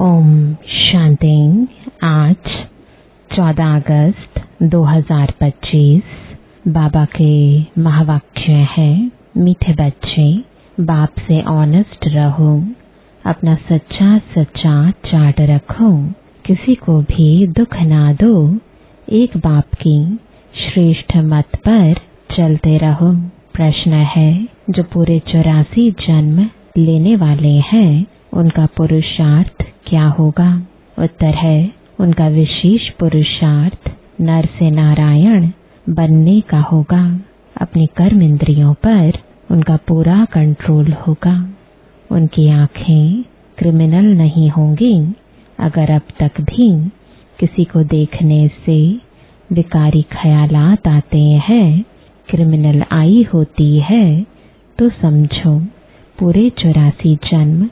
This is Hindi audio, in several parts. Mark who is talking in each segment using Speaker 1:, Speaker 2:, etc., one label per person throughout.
Speaker 1: ओम शांति। आज 14 अगस्त 2025 बाबा के महावाक्य है, मीठे बच्चे बाप से ऑनेस्ट रहो, अपना सच्चा सच्चा चार्ट रखो, किसी को भी दुख ना दो, एक बाप की श्रेष्ठ मत पर चलते रहो। प्रश्न है, जो पूरे 84 जन्म लेने वाले हैं उनका पुरुषार्थ क्या होगा? उत्तर है, उनका विशेष पुरुषार्थ नर से नारायण बनने का होगा। अपनी कर्म इंद्रियों पर उनका पूरा कंट्रोल होगा। उनकी आंखें क्रिमिनल नहीं होंगी। अगर अब तक भी किसी को देखने से विकारी ख्यालात आते हैं, क्रिमिनल आई होती है, तो समझो पूरे 84 जन्म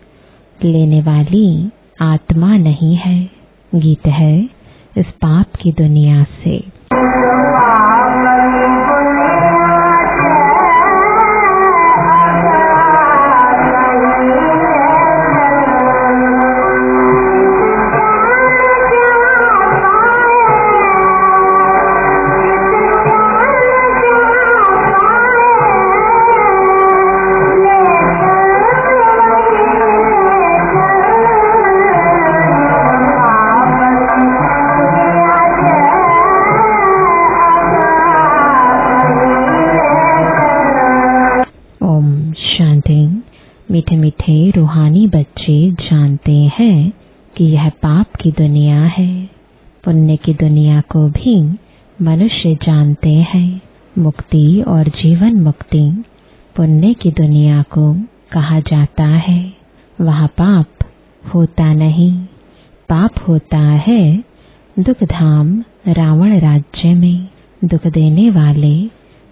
Speaker 1: लेने वाली आत्मा नहीं है। गीत है इस पाप की दुनिया से। मीठे मीठे रूहानी बच्चे जानते हैं कि यह पाप की दुनिया है। पुण्य की दुनिया को भी मनुष्य जानते हैं। मुक्ति और जीवन मुक्ति पुण्य की दुनिया को कहा जाता है। वहाँ पाप होता नहीं। पाप होता है दुख धाम रावण राज्य में। दुख देने वाले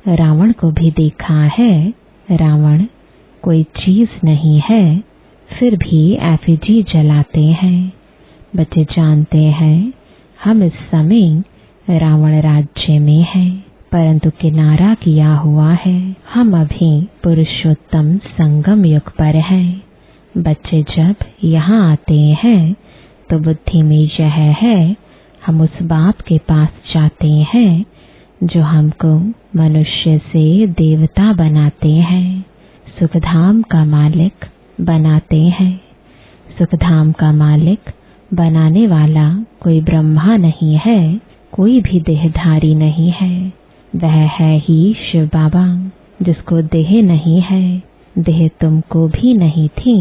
Speaker 1: रावण को भी देखा है। रावण कोई चीज नहीं है, फिर भी एफिजी जलाते हैं। बच्चे जानते हैं हम इस समय रावण राज्य में हैं, परंतु किनारा किया हुआ है। हम अभी पुरुषोत्तम संगम युग पर हैं। बच्चे जब यहाँ आते हैं तो बुद्धि में यह है, हम उस बाप के पास जाते हैं जो हमको मनुष्य से देवता बनाते हैं, सुखधाम का मालिक बनाते हैं। सुखधाम का मालिक बनाने वाला कोई ब्रह्मा नहीं है, कोई भी देहधारी नहीं है। वह है ही शिव बाबा, जिसको देह नहीं है। देह तुमको भी नहीं थी,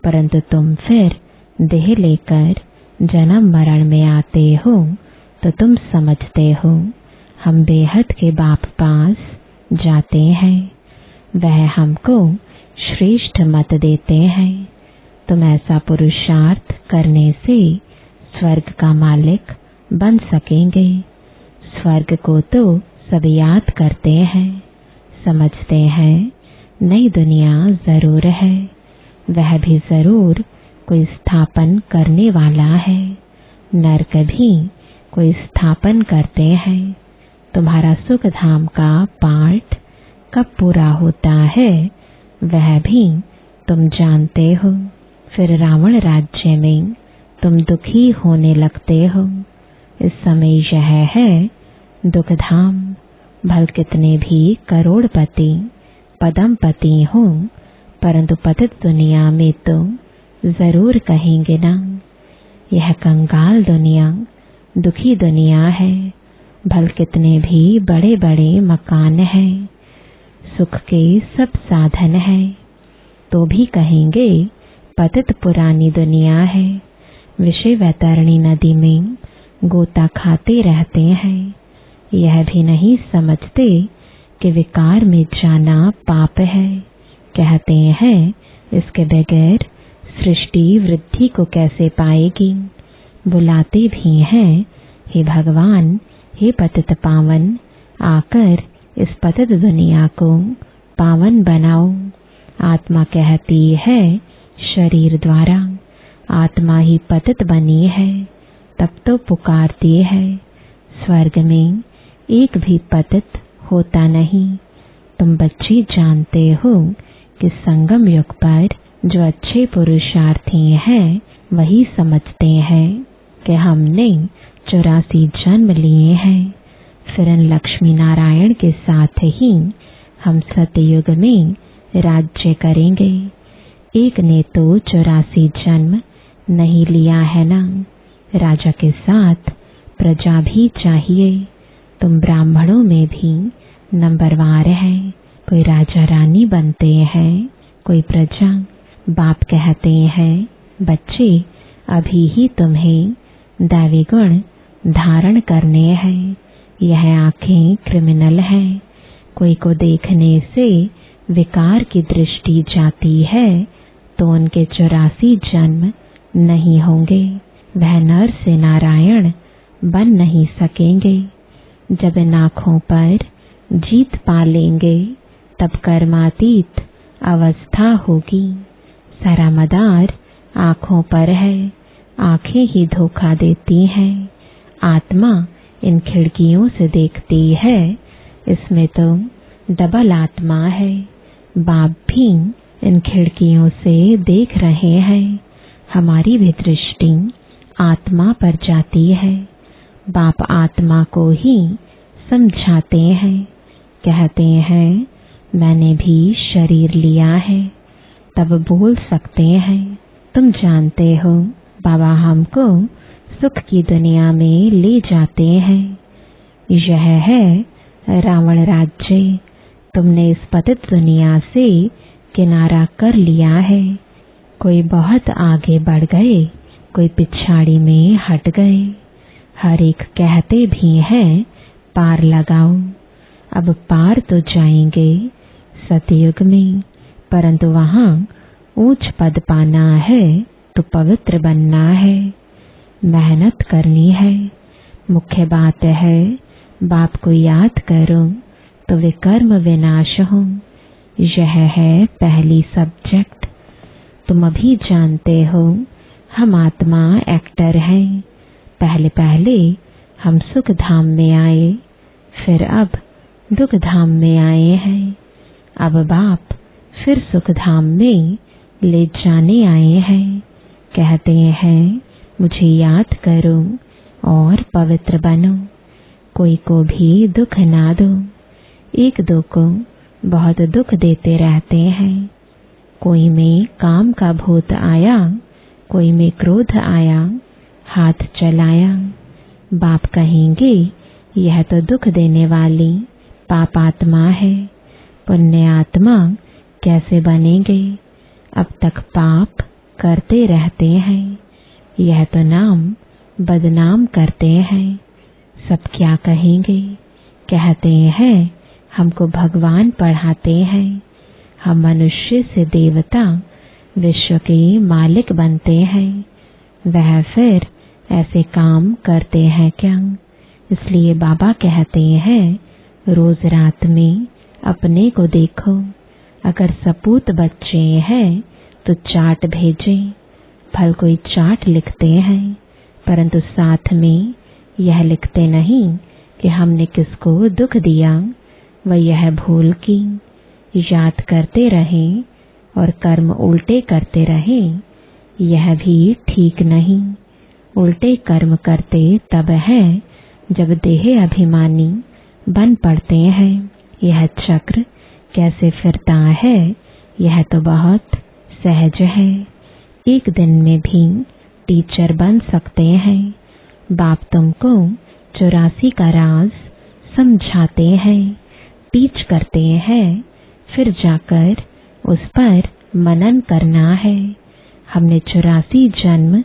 Speaker 1: परंतु तुम फिर देह लेकर जन्म मरण में आते हो, तो तुम समझते हो हम बेहद के बाप पास जाते हैं। वह हमको श्रेष्ठ मत देते हैं। तुम ऐसा पुरुषार्थ करने से स्वर्ग का मालिक बन सकेंगे। स्वर्ग को तो सब याद करते हैं, समझते हैं नई दुनिया जरूर है। वह भी जरूर कोई स्थापन करने वाला है। नरक भी कोई स्थापन करते हैं। तुम्हारा सुख धाम का पाठ कब पूरा होता है वह भी तुम जानते हो। फिर रावण राज्य में तुम दुखी होने लगते हो। इस समय यह है दुख धाम। भल कितने भी करोड़पति पदमपति हो, परंतु पतित दुनिया में तो जरूर कहेंगे ना, यह कंगाल दुनिया दुखी दुनिया है। भल कितने भी बड़े बड़े मकान हैं, सुख के सब साधन है, तो भी कहेंगे पतित पुरानी दुनिया है। विषय वैतरणी नदी में गोता खाते रहते हैं। यह भी नहीं समझते कि विकार में जाना पाप है। कहते हैं इसके बगैर सृष्टि वृद्धि को कैसे पाएगी। बुलाते भी हैं, हे भगवान, हे पतित पावन, आकर इस पतित दुनिया को पावन बनाओ। आत्मा कहती है शरीर द्वारा, आत्मा ही पतित बनी है, तब तो पुकारती है। स्वर्ग में एक भी पतित होता नहीं। तुम बच्चे जानते हो कि संगम युग पर जो अच्छे पुरुषार्थी हैं वही समझते हैं कि हमने 84 जन्म लिए हैं, फिर इन लक्ष्मी नारायण के साथ ही हम सतयुग में राज्य करेंगे। एक ने तो 84 जन्म नहीं लिया है ना। राजा के साथ प्रजा भी चाहिए। तुम ब्राह्मणों में भी नंबरवार है। कोई राजा रानी बनते हैं, कोई प्रजा। बाप कहते हैं, बच्चे अभी ही तुम्हें दैवी गुण धारण करने हैं। यह आंखें क्रिमिनल हैं। कोई को देखने से विकार की दृष्टि जाती है तो उनके 84 जन्म नहीं होंगे। वह नर से नारायण बन नहीं सकेंगे। जब इन आँखों पर जीत पा लेंगे तब कर्मातीत अवस्था होगी। सारा मदार आँखों पर है। आँखें ही धोखा देती हैं। आत्मा इन खिड़कियों से देखती है। इसमें तो डबल आत्मा है। बाप भी इन खिड़कियों से देख रहे हैं। हमारी भी दृष्टि आत्मा पर जाती है। बाप आत्मा को ही समझाते हैं। कहते हैं, मैंने भी शरीर लिया है। तब बोल सकते हैं, तुम जानते हो बाबा हमको सुख की दुनिया में ले जाते हैं। यह है रावण राज्य। तुमने इस पतित दुनिया से किनारा कर लिया है। कोई बहुत आगे बढ़ गए, कोई पिछाड़ी में हट गए। हर एक कहते भी हैं, पार लगाओ। अब पार तो जाएंगे सतयुग में, परंतु वहां ऊंच पद पाना है तो पवित्र बनना है, मेहनत करनी है। मुख्य बात है बाप को याद करो तो विकर्म विनाश हो। यह है पहली सब्जेक्ट। तुम अभी जानते हो हम आत्मा एक्टर हैं। पहले पहले हम सुख धाम में आए, फिर अब दुख धाम में आए हैं। अब बाप फिर सुख धाम में ले जाने आए हैं। कहते हैं, मुझे याद करो और पवित्र बनो। कोई को भी दुख ना दो। एक दो को बहुत दुख देते रहते हैं। कोई में काम का भूत आया, कोई में क्रोध आया, हाथ चलाया। बाप कहेंगे, यह तो दुख देने वाली पाप आत्मा है। पुण्य आत्मा कैसे बनेंगे? अब तक पाप करते रहते हैं। यह तो नाम बदनाम करते हैं। सब क्या कहेंगे? कहते हैं, हमको भगवान पढ़ाते हैं। हम मनुष्य से देवता विश्व के मालिक बनते हैं। वह फिर ऐसे काम करते हैं क्या? इसलिए बाबा कहते हैं, रोज रात में अपने को देखो। अगर सपूत बच्चे हैं तो चाट भेजें। फल कोई चाट लिखते हैं, परंतु साथ में यह लिखते नहीं कि हमने किसको दुख दिया व यह भूल की। याद करते रहें और कर्म उल्टे करते रहें, यह भी ठीक नहीं। उल्टे कर्म करते तब है जब देह अभिमानी बन पड़ते हैं। यह चक्र कैसे फिरता है, यह तो बहुत सहज है। एक दिन में भी टीचर बन सकते हैं। बाप तुमको 84 का राज समझाते हैं, टीच करते हैं, फिर जाकर उस पर मनन करना है। हमने 84 जन्म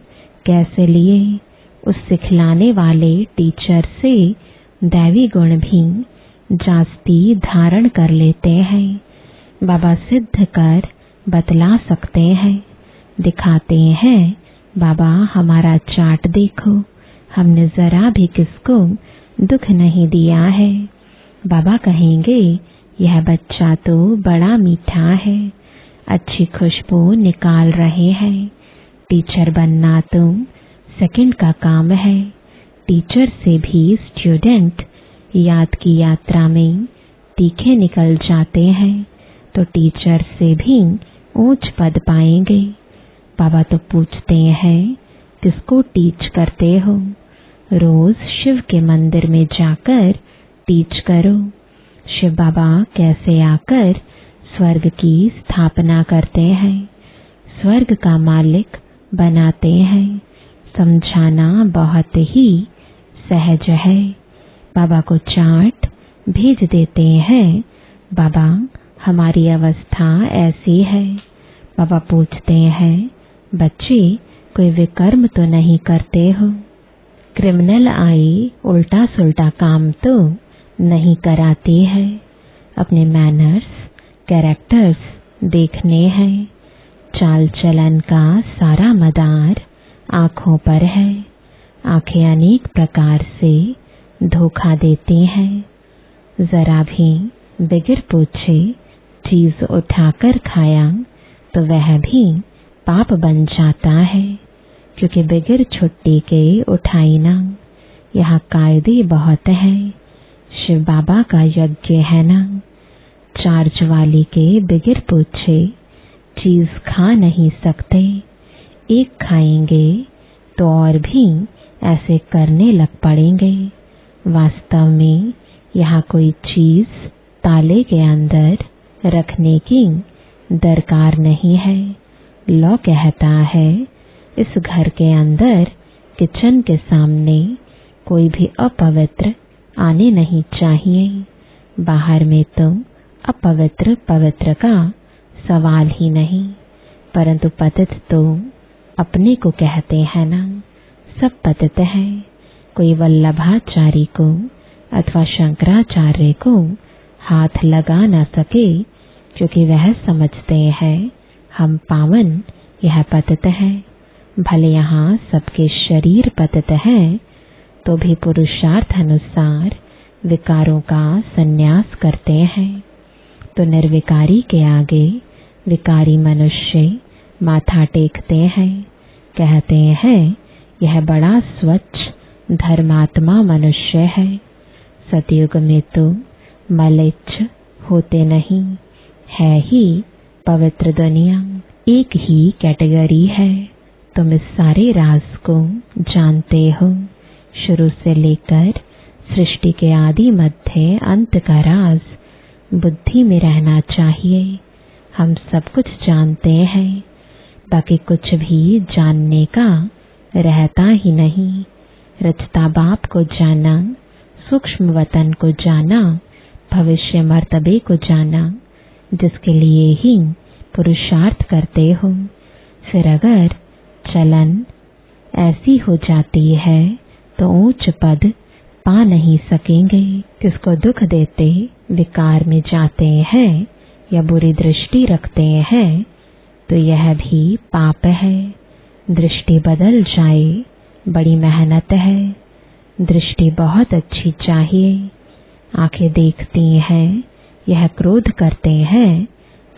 Speaker 1: कैसे लिए, उस सिखलाने वाले टीचर से दैवी गुण भी जास्ती धारण कर लेते हैं। बाबा सिद्ध कर बतला सकते हैं, दिखाते हैं। बाबा हमारा चार्ट देखो, हमने जरा भी किसको दुख नहीं दिया है। बाबा कहेंगे, यह बच्चा तो बड़ा मीठा है, अच्छी खुशबू निकाल रहे हैं। टीचर बनना तो सेकंड का काम है। टीचर से भी स्टूडेंट याद की यात्रा में तीखे निकल जाते हैं, तो टीचर से भी ऊंच पद पाएंगे। बाबा तो पूछते हैं, किसको टीच करते हो? रोज शिव के मंदिर में जाकर टीच करो। शिव बाबा कैसे आकर स्वर्ग की स्थापना करते हैं, स्वर्ग का मालिक बनाते हैं। समझाना बहुत ही सहज है। बाबा को चार्ट भेज देते हैं, बाबा हमारी अवस्था ऐसी है। बाबा पूछते हैं, बच्चे कोई विकर्म तो नहीं करते हो? क्रिमिनल आई उल्टा सुल्टा काम तो नहीं कराती है। अपने मैनर्स, कैरेक्टर्स देखने हैं। चाल चलन का सारा मदार आँखों पर है। आँखें अनेक प्रकार से धोखा देती हैं। जरा भी बगैर पूछे चीज उठाकर खाया तो वह भी पाप बन जाता है, क्योंकि बगैर छुट्टी के उठाई ना। यहाँ कायदे बहुत है। शिव बाबा का यज्ञ है ना। चार्ज वाली के बगैर पूछे चीज खा नहीं सकते। एक खाएंगे तो और भी ऐसे करने लग पड़ेंगे। वास्तव में यहाँ कोई चीज ताले के अंदर रखने की दरकार नहीं है। लॉ कहता है, इस घर के अंदर किचन के सामने कोई भी अपवित्र आने नहीं चाहिए। बाहर में तो अपवित्र पवित्र का सवाल ही नहीं। परंतु पतित तो अपने को कहते हैं ना। सब पतित है। कोई वल्लभाचारी को अथवा शंकराचार्य को हाथ लगा न सके, क्योंकि वह समझते हैं हम पावन, यह पतित है। भले यहाँ सबके शरीर पतित हैं, तो भी पुरुषार्थ अनुसार विकारों का संन्यास करते हैं। तो निर्विकारी के आगे विकारी मनुष्य माथा टेकते हैं। कहते हैं, यह बड़ा स्वच्छ धर्मात्मा मनुष्य है। सतयुग में तो मलिच्छ होते नहीं, है ही पवित्र दुनिया। एक ही कैटेगरी है। तुम इस सारे राज को जानते हो। शुरू से लेकर सृष्टि के आदि मध्य अंत का राज बुद्धि में रहना चाहिए। हम सब कुछ जानते हैं, बाकी कुछ भी जानने का रहता ही नहीं। रचता बाप को जाना, सूक्ष्म वतन को जाना, भविष्य मर्तबे को जाना, जिसके लिए ही पुरुषार्थ करते हो। फिर अगर चलन ऐसी हो जाती है तो ऊंच पद पा नहीं सकेंगे। किसको दुख देते विकार में जाते हैं या बुरी दृष्टि रखते हैं, तो यह भी पाप है। दृष्टि बदल जाए, बड़ी मेहनत है। दृष्टि बहुत अच्छी चाहिए। आंखें देखती हैं, यह क्रोध करते हैं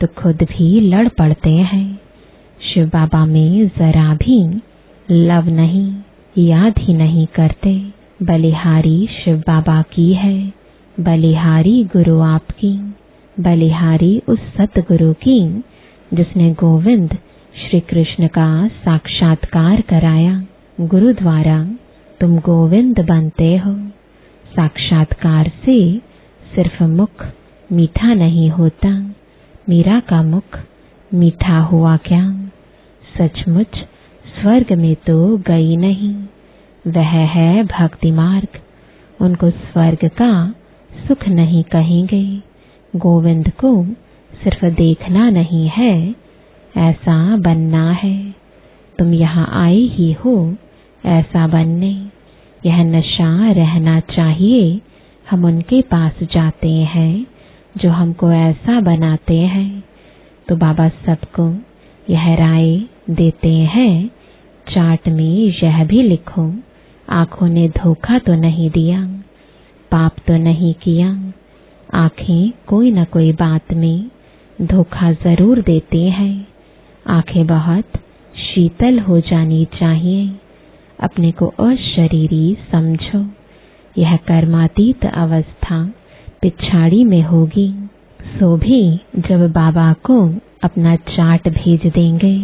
Speaker 1: तो खुद भी लड़ पड़ते हैं। शिव बाबा में जरा भी लव नहीं, याद ही नहीं करते। बलिहारी शिव बाबा की है, बलिहारी गुरु आपकी, बलिहारी उस सतगुरु की जिसने गोविंद श्री कृष्ण का साक्षात्कार कराया। गुरु द्वारा तुम गोविंद बनते हो। साक्षात्कार से सिर्फ मुख मीठा नहीं होता। मीरा का मुख मीठा हुआ क्या? सचमुच स्वर्ग में तो गई नहीं। वह है भक्ति मार्ग। उनको स्वर्ग का सुख नहीं कहेंगे। गोविंद को सिर्फ देखना नहीं है, ऐसा बनना है। तुम यहाँ आए ही हो ऐसा बनने। यह नशा रहना चाहिए। हम उनके पास जाते हैं जो हमको ऐसा बनाते हैं। तो बाबा सबको यह राय देते हैं, चार्ट में यह भी लिखो, आंखों ने धोखा तो नहीं दिया, पाप तो नहीं किया। आंखें कोई न कोई बात में धोखा जरूर देती हैं। आंखें बहुत शीतल हो जानी चाहिए। अपने को अशरीरी समझो। यह कर्मातीत अवस्था पिछाड़ी में होगी। सो भी जब बाबा को अपना चार्ट भेज देंगे,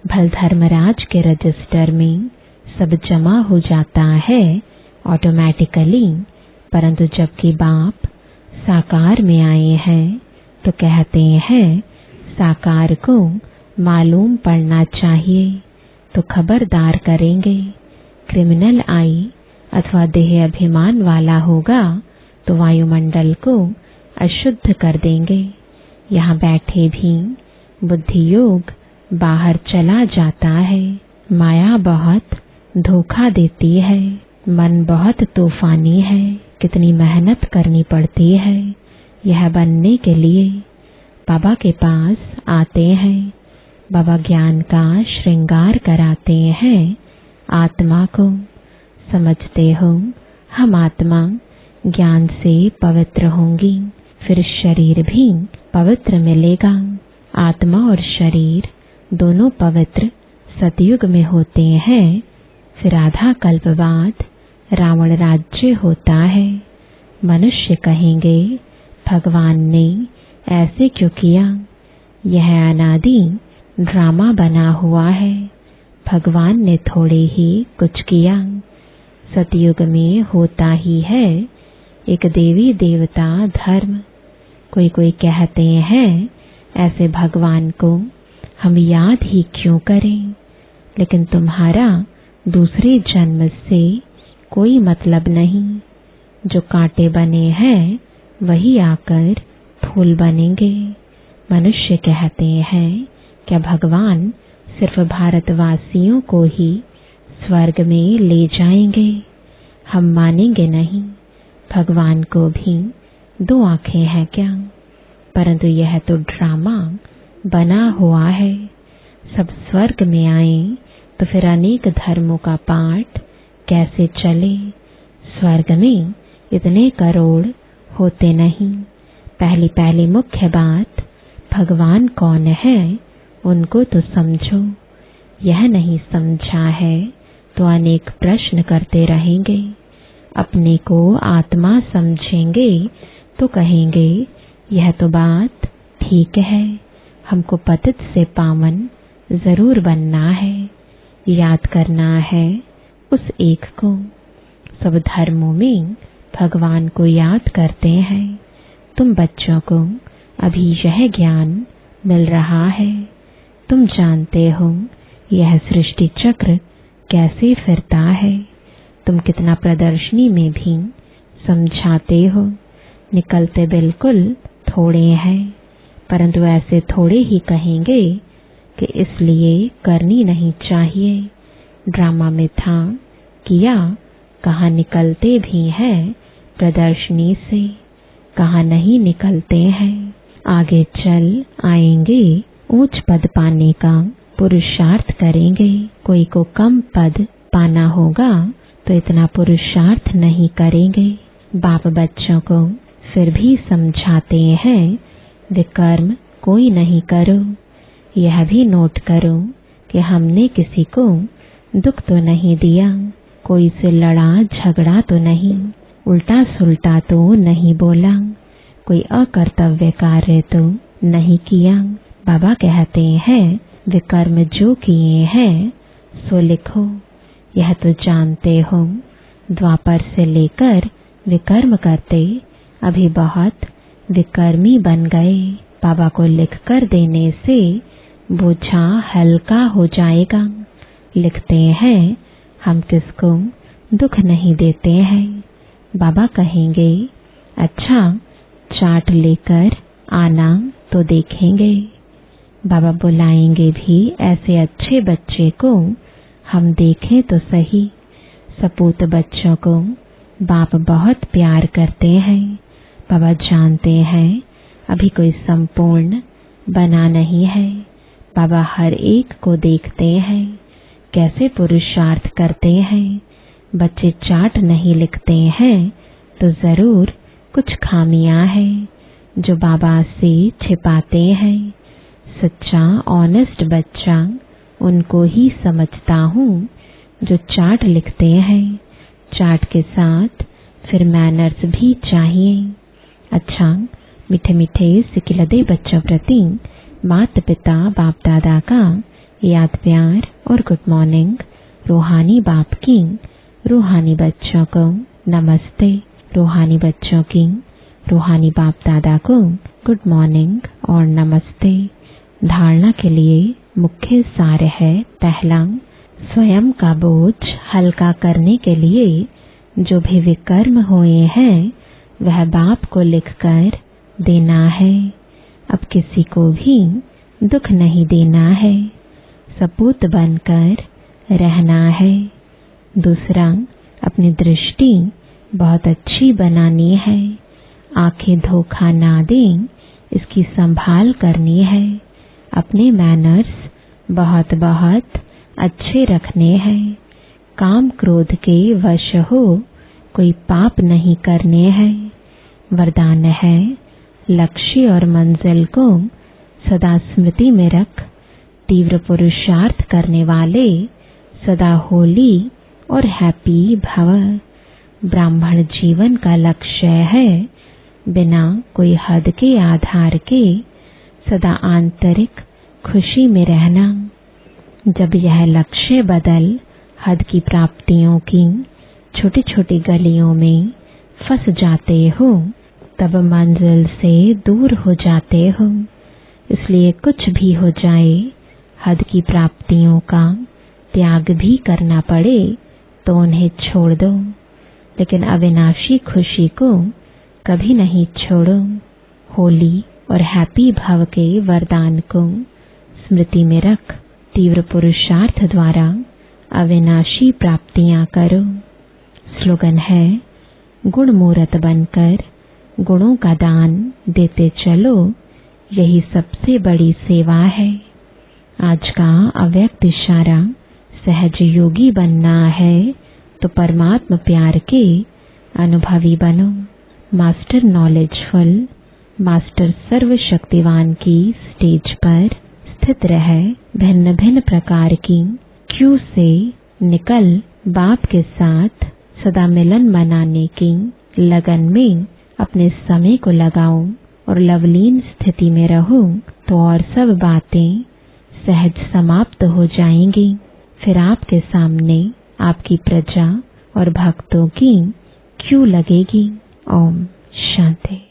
Speaker 1: भल धर्मराज के रजिस्टर में सब जमा हो जाता है ऑटोमेटिकली, परंतु जबकि बाप साकार में आए हैं तो कहते हैं साकार को मालूम पड़ना चाहिए, तो खबरदार करेंगे। क्रिमिनल आई अथवा देह अभिमान वाला होगा तो वायुमंडल को अशुद्ध कर देंगे। यहाँ बैठे भी बुद्धि योग बाहर चला जाता है। माया बहुत धोखा देती है। मन बहुत तूफानी है। कितनी मेहनत करनी पड़ती है यह बनने के लिए। बाबा के पास आते हैं, बाबा ज्ञान का श्रृंगार कराते हैं। आत्मा को समझते हो, हम आत्मा ज्ञान से पवित्र होंगी, फिर शरीर भी पवित्र मिलेगा। आत्मा और शरीर दोनों पवित्र सतयुग में होते हैं। फिर आधा कल्प बाद रावण राज्य होता है। मनुष्य कहेंगे भगवान ने ऐसे क्यों किया? यह अनादि ड्रामा बना हुआ है। भगवान ने थोड़े ही कुछ किया। सतयुग में होता ही है एक देवी देवता धर्म। कोई कोई कहते हैं ऐसे भगवान को हम याद ही क्यों करें? लेकिन तुम्हारा दूसरे जन्म से कोई मतलब नहीं। जो कांटे बने हैं वही आकर फूल बनेंगे। मनुष्य कहते हैं क्या भगवान सिर्फ भारतवासियों को ही स्वर्ग में ले जाएंगे? हम मानेंगे नहीं। भगवान को भी 2 आंखें हैं क्या? परंतु यह तो ड्रामा बना हुआ है। सब स्वर्ग में आए तो फिर अनेक धर्मों का पाठ कैसे चले? स्वर्ग में इतने करोड़ होते नहीं। पहली मुख्य बात भगवान कौन है उनको तो समझो। यह नहीं समझा है तो अनेक प्रश्न करते रहेंगे। अपने को आत्मा समझेंगे तो कहेंगे यह तो बात ठीक है, हमको पतित से पावन जरूर बनना है, याद करना है उस एक को। सब धर्मों में भगवान को याद करते हैं। तुम बच्चों को अभी यह ज्ञान मिल रहा है। तुम जानते हो यह सृष्टि चक्र कैसे फिरता है। तुम कितना प्रदर्शनी में भी समझाते हो। निकलते बिल्कुल थोड़े हैं, परंतु ऐसे थोड़े ही कहेंगे कि इसलिए करनी नहीं चाहिए। ड्रामा में था किया, कहाँ निकलते भी हैं प्रदर्शनी से, कहाँ नहीं निकलते हैं। आगे चल आएंगे, ऊंच पद पाने का पुरुषार्थ करेंगे। कोई को कम पद पाना होगा तो इतना पुरुषार्थ नहीं करेंगे। बाप बच्चों को फिर भी समझाते हैं विकर्म कोई नहीं करो। यह भी नोट करो कि हमने किसी को दुख तो नहीं दिया, कोई से लड़ा झगड़ा तो नहीं, उल्टा सुल्टा तो नहीं बोला, कोई अकर्तव्य कार्य तो नहीं किया। बाबा कहते हैं विकर्म जो किए हैं सो लिखो। यह तो जानते हो द्वापर से लेकर विकर्म करते अभी बहुत विकर्मी बन गए। बाबा को लिख कर देने से बोझा हल्का हो जाएगा। लिखते हैं हम किसको दुख नहीं देते हैं। बाबा कहेंगे अच्छा चाट लेकर आना तो देखेंगे। बाबा बुलाएंगे भी ऐसे अच्छे बच्चे को, हम देखें तो सही। सपूत बच्चों को बाप बहुत प्यार करते हैं। बाबा जानते हैं अभी कोई संपूर्ण बना नहीं है। बाबा हर एक को देखते हैं कैसे पुरुषार्थ करते हैं। बच्चे चाट नहीं लिखते हैं तो जरूर कुछ खामियां हैं जो बाबा से छिपाते हैं। सच्चा ऑनेस्ट बच्चा उनको ही समझता हूँ जो चाट लिखते हैं। चाट के साथ फिर मैनर्स भी चाहिए। अच्छा मीठे मीठे सिकिलदे बच्चों प्रति माता पिता बाप दादा का याद प्यार और गुड मॉर्निंग रूहानी बाप की रूहानी बच्चों को नमस्ते। रूहानी बच्चों की रूहानी बाप दादा को गुड मॉर्निंग और नमस्ते। धारणा के लिए मुख्य सार है, पहला, स्वयं का बोझ हल्का करने के लिए जो भी विकर्म हुए हैं वह बाप को लिखकर देना है। अब किसी को भी दुख नहीं देना है, सपूत बनकर रहना है। दूसरा, अपनी दृष्टि बहुत अच्छी बनानी है, आंखें धोखा ना दें इसकी संभाल करनी है। अपने मैनर्स बहुत बहुत अच्छे रखने हैं, काम क्रोध के वश हो कोई पाप नहीं करने हैं। वरदान है, लक्ष्य और मंजिल को सदा स्मृति में रख तीव्र पुरुषार्थ करने वाले सदा होली और हैप्पी भव। ब्राह्मण जीवन का लक्ष्य है बिना कोई हद के आधार के सदा आंतरिक खुशी में रहना। जब यह लक्ष्य बदल हद की प्राप्तियों की छोटी छोटी गलियों में फंस जाते हो तब मंजिल से दूर हो जाते हो। इसलिए कुछ भी हो जाए, हद की प्राप्तियों का त्याग भी करना पड़े तो उन्हें छोड़ दो, लेकिन अविनाशी खुशी को कभी नहीं छोड़ो। होली और हैप्पी भव के वरदान को स्मृति में रख तीव्र पुरुषार्थ द्वारा अविनाशी प्राप्तियां करो। स्लोगन है, गुण मूर्त बनकर गुणों का दान देते चलो, यही सबसे बड़ी सेवा है। आज का अव्यक्त इशारा, सहज योगी बनना है तो परमात्मा प्यार के अनुभवी बनो। मास्टर नॉलेजफुल, मास्टर सर्वशक्तिवान की स्टेज पर स्थित रह भिन्न भिन्न प्रकार की क्यू से निकल बाप के साथ सदा मिलन मनाने की लगन में अपने समय को लगाओ और लवलीन स्थिति में रहो तो और सब बातें सहज समाप्त हो जाएंगी। फिर आपके सामने आपकी प्रजा और भक्तों की क्यू लगेगी। ओम शांति।